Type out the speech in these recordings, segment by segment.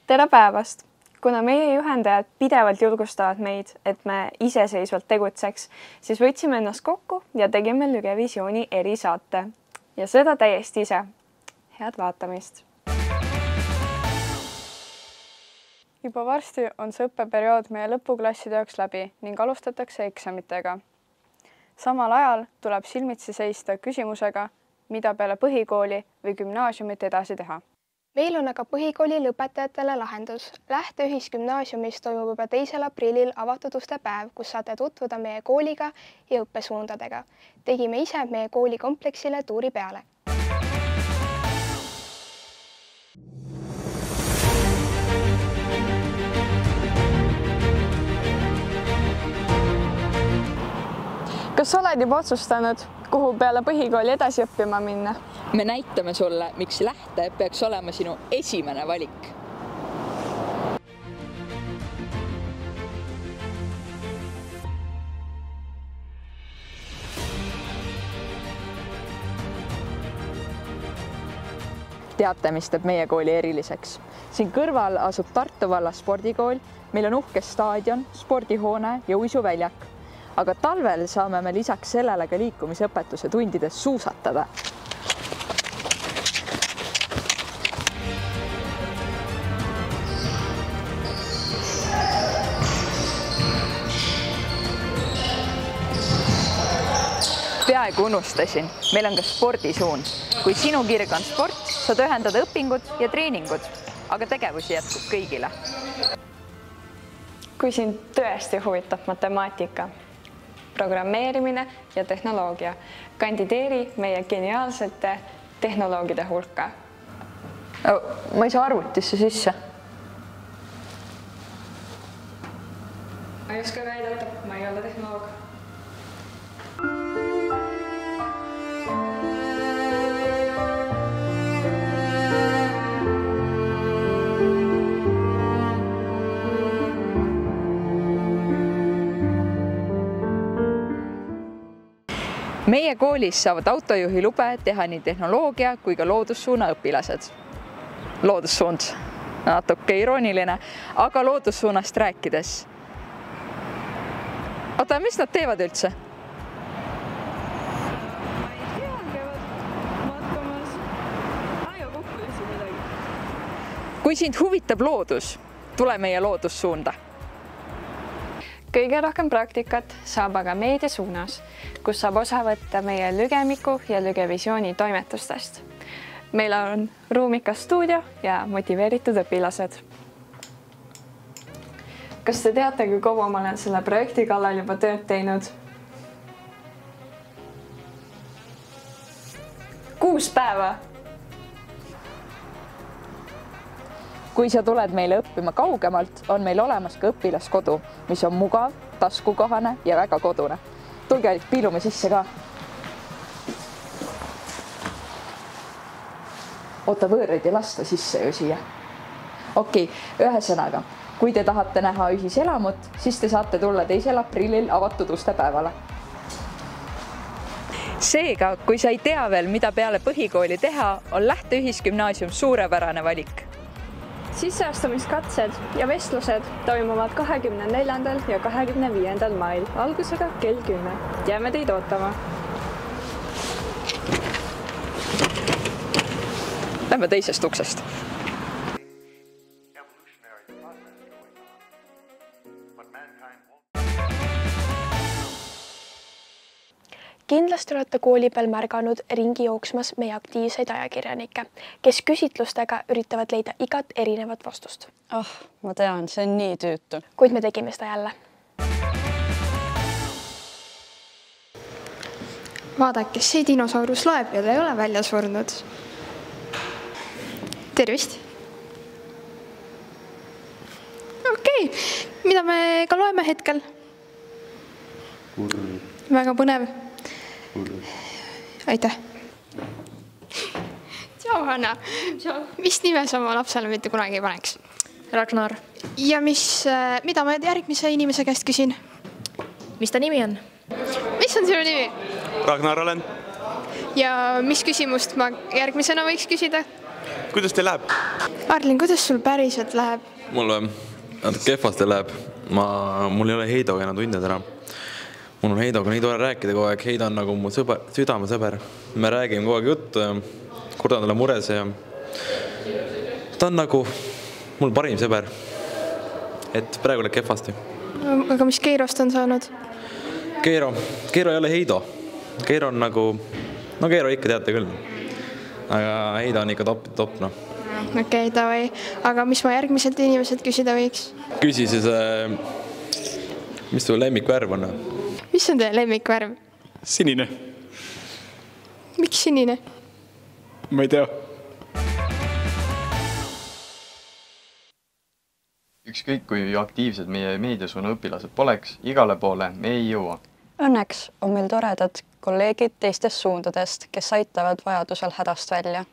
Tere päevast! Kuna meie juhendajad pidevalt julgustavad meid, et me iseseisvalt tegutseks, siis võtsime ennast kokku ja tegime Lügevisiooni erisaate. Ja seda täiesti ise. Head vaatamist! Juba varsti on see õppeperiood meie lõpuklasside jaoks läbi ning alustatakse eksamitega. Samal ajal tuleb silmitsi seista küsimusega, mida peale põhikooli või gümnaasiumit edasi teha. Meil on aga põhikooli lõpetajatele lahendus. Lähteühisgümnaasiumis toimub juba 2. aprillil avatud uste päev, kus saate tutvuda meie kooliga ja õppesuundadega. Tegime ise meie koolikompleksile tuuri peale. Kas oled juba otsustanud, kuhu peale põhikooli edasi õppima minna? Me näitame sulle, miks Lähte peaks olema sinu esimene valik. Teate, mis teeb meie kooli eriliseks? Siin kõrval asub Tartu valla spordikool, meil on uhke staadion, spordihoone ja uisuväljak. Aga talvel saame me lisaks sellele ka liikumisõpetuse tundides suusatada. Peaaegu unustasin, meil on ka spordisuund. Kui sinu kirg on sport, saad ühendada õpingud ja treeningud, aga tegevusi jätkub kõigile. Kui sind tõesti huvitab matemaatika, programmeerimine ja tehnoloogia, kandideeri meie geniaalsete tehnoloogide hulka. Ma ei saa arvutisse sisse. Ma ei oska ka aidata, ma ei ole tehnoloog. Meie koolis saavad autojuhi lube teha nii tehnoloogia kui ka loodussuuna õpilased. Loodussuund, natuke irooniline, aga loodussuunast rääkides. Oota, mis nad teevad üldse? Kui sind huvitab loodus, tule meie loodussuunda. Kõige rohkem praktikat saab aga meediasuunas, kus saab osa võtta meie Lügemiku ja Lügevisiooni toimetustest. Meil on ruumikas stuudio ja motiveeritud õpilased. Kas te teate, kui kaua ma olen selle projekti kallal juba tööd teinud? 6 päeva! Kui sa tuled meile õppima kaugemalt, on meil olemas ka õpilaskodu, mis on mugav, taskukohane ja väga kodune. Tulge piilume sisse ka. Oota, võõraid ei lasta sisse ju siia. Okei, ühesõnaga, kui te tahate näha ühiselamut, siis te saate tulla 2. aprillil avatud uste päevale. Seega, kui sa ei tea veel, mida peale põhikooli teha, on Lähteühisgümnaasium suurepärane valik. Sisseastumiskatsed ja vestlused toimuvad 24. ja 25. mail algusega kell 10. Jääme teid ootama. Lähme teisest uksest. Kindlasti olete kooli peal märganud ringi jooksmas meie aktiivseid ajakirjanikke, kes küsitlustega üritavad leida igat erinevat vastust. Ma tean, see on nii tüütu. Kuid me tegime seda jälle. Vaadake, see dinosaurus loeb ja ta ei ole välja surnud. Tervist! Okei, mida me ka loeme hetkel? Väga põnev. Aitäh. Tšau, Hanna. Mis nime sa oma lapsele mitte kunagi ei paneks? Ragnar. Ja mida ma järgmise inimese käest küsin? Mis ta nimi on? Mis on sinu nimi? Ragnar olen. Ja mis küsimust ma järgmisena võiks küsida? Kuidas teil läheb? Arlin, kuidas sul päriselt läheb? Mul kehvasti läheb. Mul ei ole Heidoga enam tunde täna. Mul on Heidoga nii tore rääkida kogu aeg. Heido on nagu mu südamesõber. Me räägime kogu aeg juttu ja kurdan talle mures ja ta on nagu mul parim sõber. Et praegu läheb kehvasti. Aga mis Keirost on saanud? Keiro ei ole Heido. Keiro on nagu, no Keiro ikka teate küll. Aga Heido on ikka top. Okei, davai. Aga mis ma järgmiselt inimeselt küsida võiks? Küsi siis, mis su lemmikvärv on? Mis on teie lemmikvärv? Sinine. Miks sinine? Ma ei tea. Ükskõik kui aktiivsed meie meediasuuna õpilased poleks, igale poole me ei jõua. Õnneks on meil toredad kolleegid teistest suundadest, kes aitavad vajadusel hädast välja.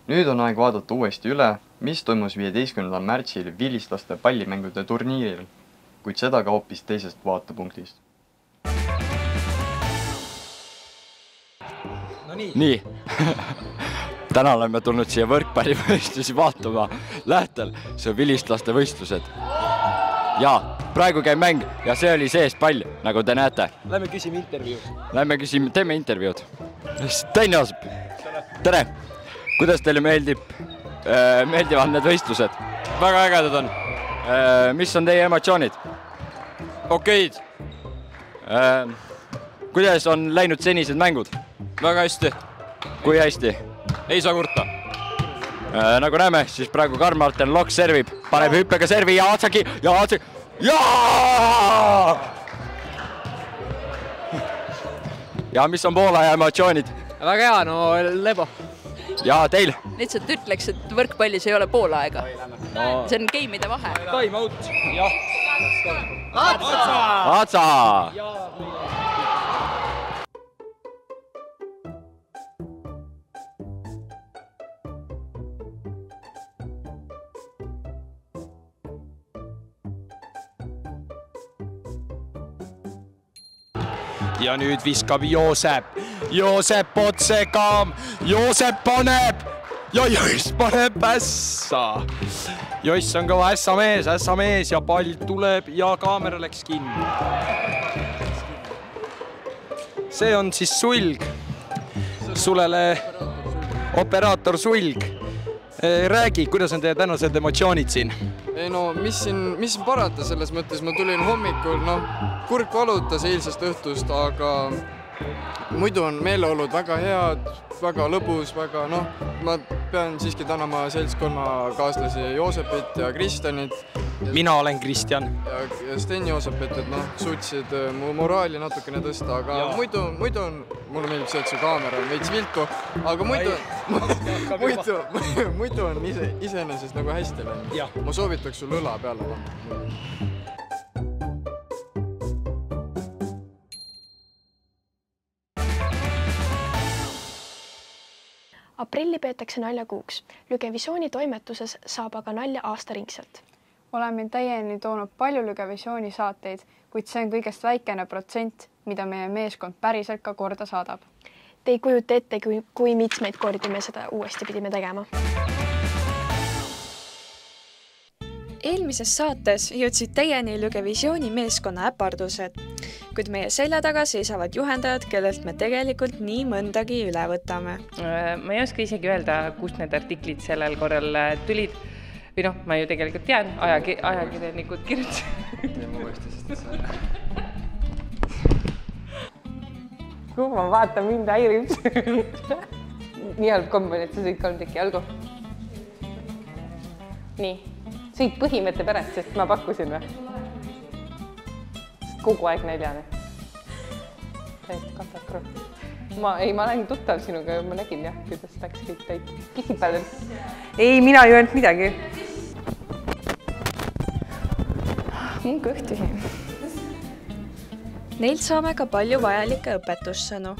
Nüüd on aeg vaadata uuesti üle, mis toimus 15. märtsil vilistlaste pallimängude turniiril, kuid seda ka hoopis teisest vaatepunktist. Nii. Täna oleme tulnud siia võrkpallivõistlusi vaatama lähtel, see on vilistlaste võistlused. Ja praegu käib mäng ja see oli seest pall, nagu te näete. Lähme küsime intervjuud. Teeme intervjuud. Teine osab. Tere! Kuidas teile meeldivad need võistlused? Väga ägedad on. Mis on teie emotsioonid? Okeid. Kuidas on läinud senised mängud? Väga hästi. Kui hästi? Ei saa kurta. Nagu näeme, siis praegu Karl-Martin Lokk servib, paneb hüppega servi ja Atsaki. Ja mis on poolaja emotsioonid? Väga hea, no lebo. Ja teil? Lihtsalt ütleks, et võrkpallis ei ole poolaega. See on gameide vahe. Time out. Jah. Atsa! Ja nüüd viskab Joosep. Joosep otsekam. Joosep paneb. Ja Joss paneb ässa. Joss on kõva ässa mees ja pall tuleb ja kaamera läks kinni. See on siis Sulg. Sulele operaator Sulg. Räägi, kuidas on teie tänased emotsioonid siin? Ei no, mis siin parata selles mõttes, ma tulin hommikul, kurk valutas eilsest õhtust, aga muidu on meeleolud väga head, väga lõbus, ma pean siiski tänama seltskonna kaaslasi Joosepit ja Kristjanit. Mina olen Kristjan. Ja Sten Joosepit, et suutsid mu moraali natukene tõsta, aga muidu on, mulle meeldib see, et su kaamera on veits viltu, aga muidu on iseenesest nagu hästi läinud. Ma soovitaks sul õla peale panna. Aprilli peetakse naljakuuks. Lügevisiooni toimetuses saab aga nalja aastaringselt. Oleme teieni toonud palju Lügevisiooni saateid, kuid see on kõigest väikene protsent, mida meie meeskond päriselt ka korda saadab. Te ei kujuta ette, kui mitmeid kordi me seda uuesti pidime tegema. Eelmises saates jõudsid teieni Lügevisiooni meeskonna äpardused, kuid meie selja taga seisavad juhendajad, kellelt me tegelikult nii mõndagi üle võtame. Ma ei oska isegi öelda, kust need artiklid sellel korral tulid. Või ma ju tegelikult tean, ajakirjanikud kirjutasid. Kui ma vaatan, mind häirib. Nii halb kombo, et sa sõid 3 tükki algu. Nii. Sõid põhimõtte pärast, sest ma pakkusin või? Kogu aeg näljane. Täiesti katastroof. Ma olen tuttav sinuga ja ma nägin jah, kuidas läks kõik täit. Kisib peale. Ei, mina ei öelnud midagi. Mun kõht tühi. Neilt saame ka palju vajalikke õpetussõnu.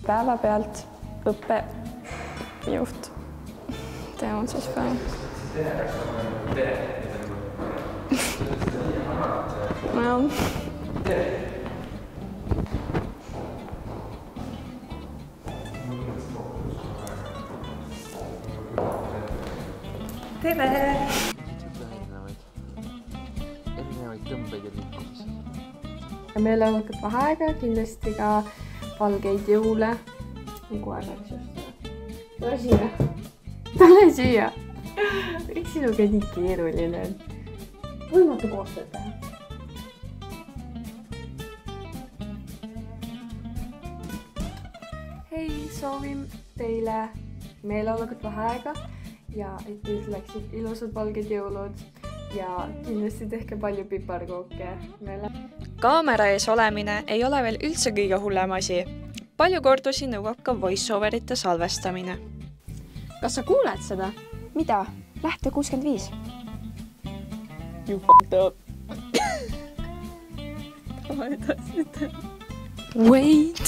Päevapealt õppejuht. Teevad siis päev. tere! Erinevaid tõmbeid ja liikumisi. Meeleolukat vaheaega, kindlasti ka valgeid jõule. Kohe läks just. Tule siia. Tule siia. Miks sinuga nii keeruline on? Võimatu koostööd teha. Hei, soovin teile meeleolukat vaheaega ja et teil läksid ilusad valged jõulud ja kindlasti tehke palju piparkooke. Kaamera ees olemine ei ole veel üldse kõige hullem asi. Palju kordusi nõuab ka voice-overite salvestamine. Kas sa kuuled seda? Mida? Lähte 65. You fucked up. Wait,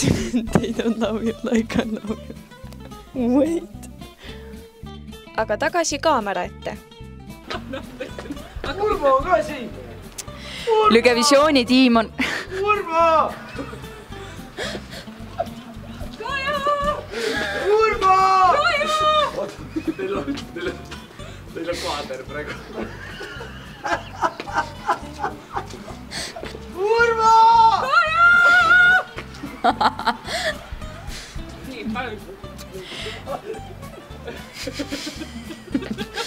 they don't love you like I love you. Wait. Aga tagasi kaamera ette. Urmo ka siin! Lügevisiooni tiim on... Urmo! Kaja! Urmo! Kaja! Teil on kaader praegu. Urmo! Kaja! Nii, palju.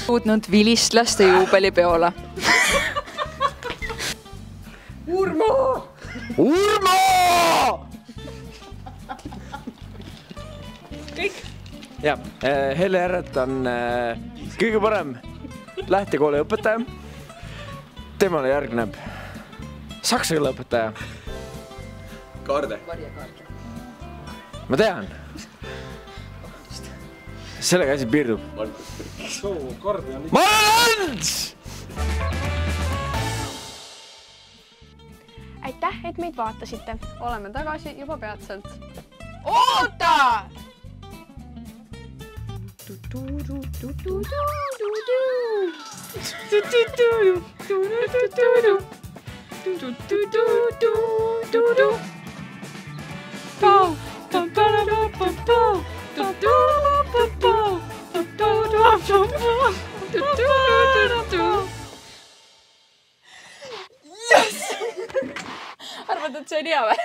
Uudnud vilistlaste juubelipeole. Urmo! Urmo! Kõik? Ja, Helle Järret on kõige parem lähtekooli õpetaja. Temale järgneb saksa keele õpetaja. Kaarde. Ma tean. Sellega asi piirdub. Marlants! Aitäh, et meid vaatasite. Oleme tagasi juba peatselt. Oota! Arvad, et see on hea või?